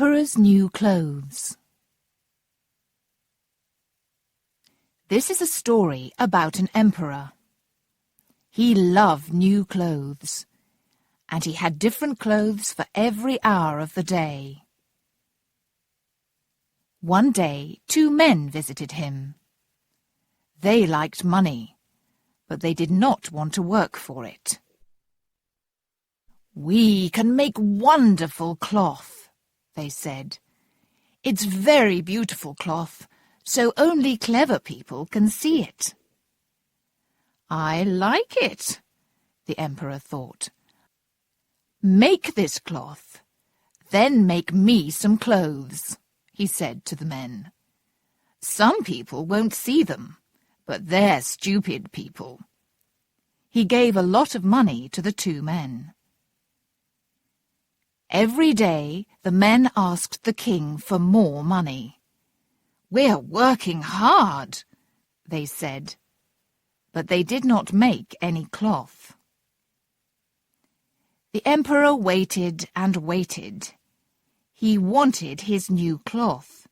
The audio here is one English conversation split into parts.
Emperor's New Clothes. This is a story about an emperor. He loved new clothes, and he had different clothes for every hour of the day. One day, two men visited him. They liked money, but they did not want to work for it. "We can make wonderful cloth," they said. "It's very beautiful cloth, so only clever people can see it." "I like it," the emperor thought. "Make this cloth, then make me some clothes," he said to the men. "Some people won't see them, but they're stupid people." He gave a lot of money to the two men. Every day the men asked the king for more money. "We're working hard," they said, but they did not make any cloth. The emperor waited and waited. He wanted his new cloth,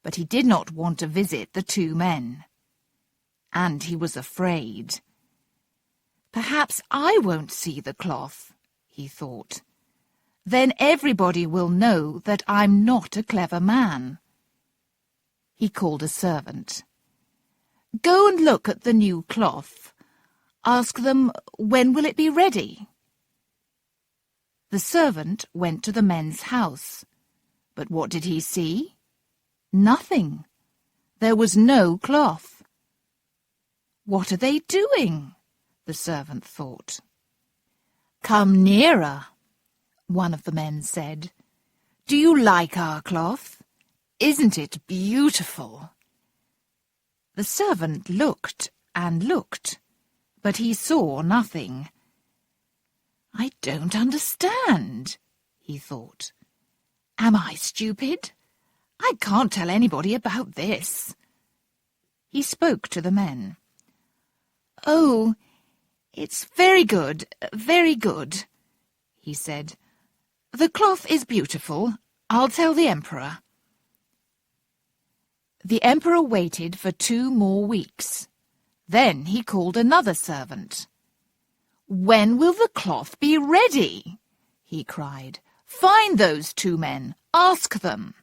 but he did not want to visit the two men. And he was afraid. "Perhaps I won't see the cloth," he thought. "Then everybody will know that I'm not a clever man." He called a servant. "Go and look at the new cloth. Ask them, when will it be ready?" The servant went to the men's house, but what did he see? Nothing. There was no cloth. "What are they doing?" the servant thought. "Come nearer," one of the men said. "Do you like our cloth? Isn't it beautiful?" The servant looked and looked, but he saw nothing. "I don't understand," he thought. "Am I stupid? I can't tell anybody about this." He spoke to the men. "Oh, it's very good, he said. "The cloth is beautiful. I'll tell the emperor." The emperor waited for 2 more weeks. Then he called another servant. "When will the cloth be ready?" he cried. "Find those 2 men. Ask them."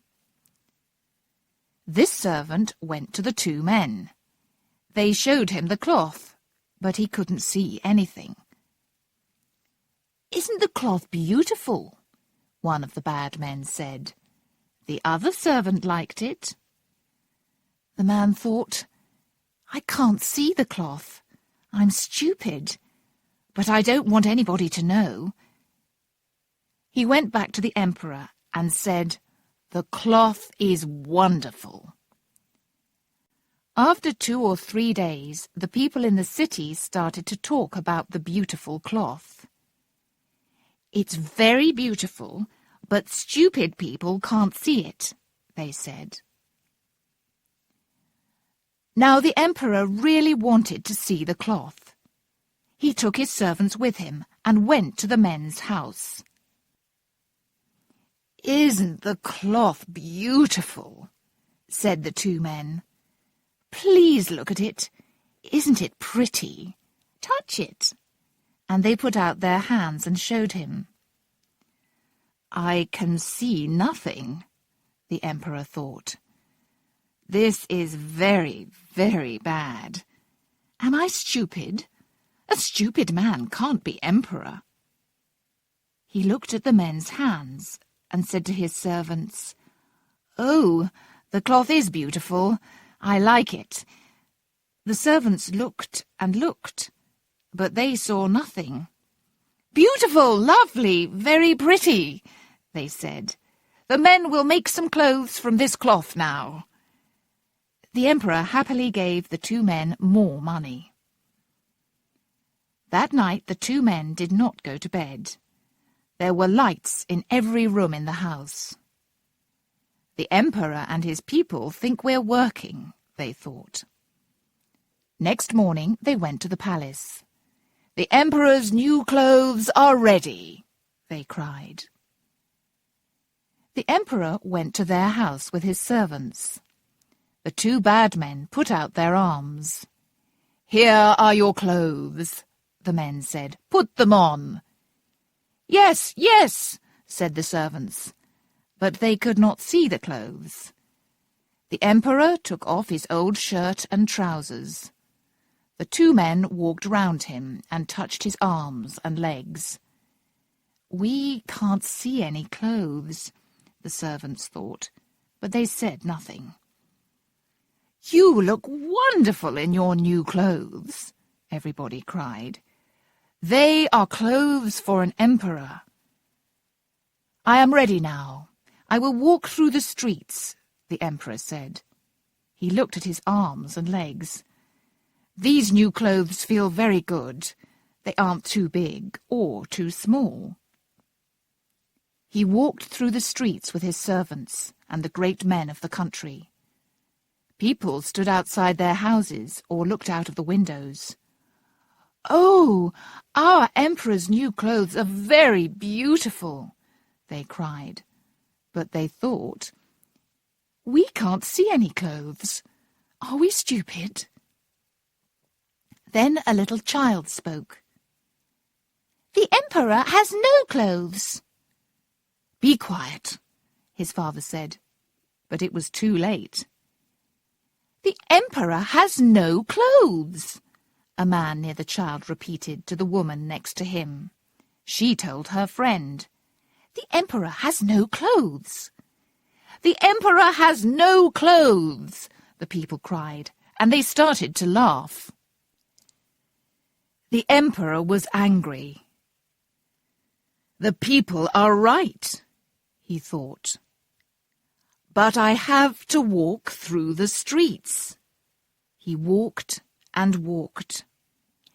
This servant went to the 2 men. They showed him the cloth, but he couldn't see anything. "Isn't the cloth beautiful?" one of the bad men said. The other servant liked it. The man thought, "I can't see the cloth. I'm stupid, but I don't want anybody to know." He went back to the emperor and said, "The cloth is wonderful." After 2 or 3 days, the people in the city started to talk about the beautiful cloth. "It's very beautiful, but stupid people can't see it," they said. Now the emperor really wanted to see the cloth. He took his servants with him and went to the men's house. "Isn't the cloth beautiful?" said the 2 men. "Please look at it. Isn't it pretty? Touch it." And they put out their hands and showed him. "I can see nothing," the emperor thought. "This is very, very bad. Am I stupid? A stupid man can't be emperor." He looked at the men's hands and said to his servants, "Oh, the cloth is beautiful. I like it." The servants looked and looked, but they saw nothing. "Beautiful, lovely, very pretty," they said. "The men will make some clothes from this cloth now." The emperor happily gave the 2 men more money. That night the 2 men did not go to bed. There were lights in every room in the house. "The emperor and his people think we're working," they thought. Next morning they went to the palace. "The emperor's new clothes are ready," they cried. The emperor went to their house with his servants. The two bad men put out their arms. "Here are your clothes," the men said. "Put them on." "Yes, yes," said the servants, but they could not see the clothes. The emperor took off his old shirt and trousers. The two men walked round him and touched his arms and legs. "We can't see any clothes," the servants thought, but they said nothing. "You look wonderful in your new clothes," everybody cried. "They are clothes for an emperor." "I am ready now. I will walk through the streets," the emperor said. He looked at his arms and legs. "These new clothes feel very good. They aren't too big or too small." He walked through the streets with his servants and the great men of the country. People stood outside their houses or looked out of the windows. "Oh, our emperor's new clothes are very beautiful," they cried. But they thought, "We can't see any clothes. Are we stupid?" Then a little child spoke. "The emperor has no clothes." "Be quiet," his father said, but it was too late. "The emperor has no clothes," a man near the child repeated to the woman next to him. She told her friend, "The emperor has no clothes." "The emperor has no clothes," the people cried, and they started to laugh. The emperor was angry. "The people are right," he thought. "But I have to walk through the streets." He walked and walked.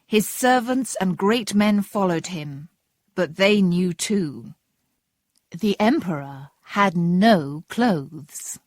His servants and great men followed him, but they knew too. The emperor had no clothes.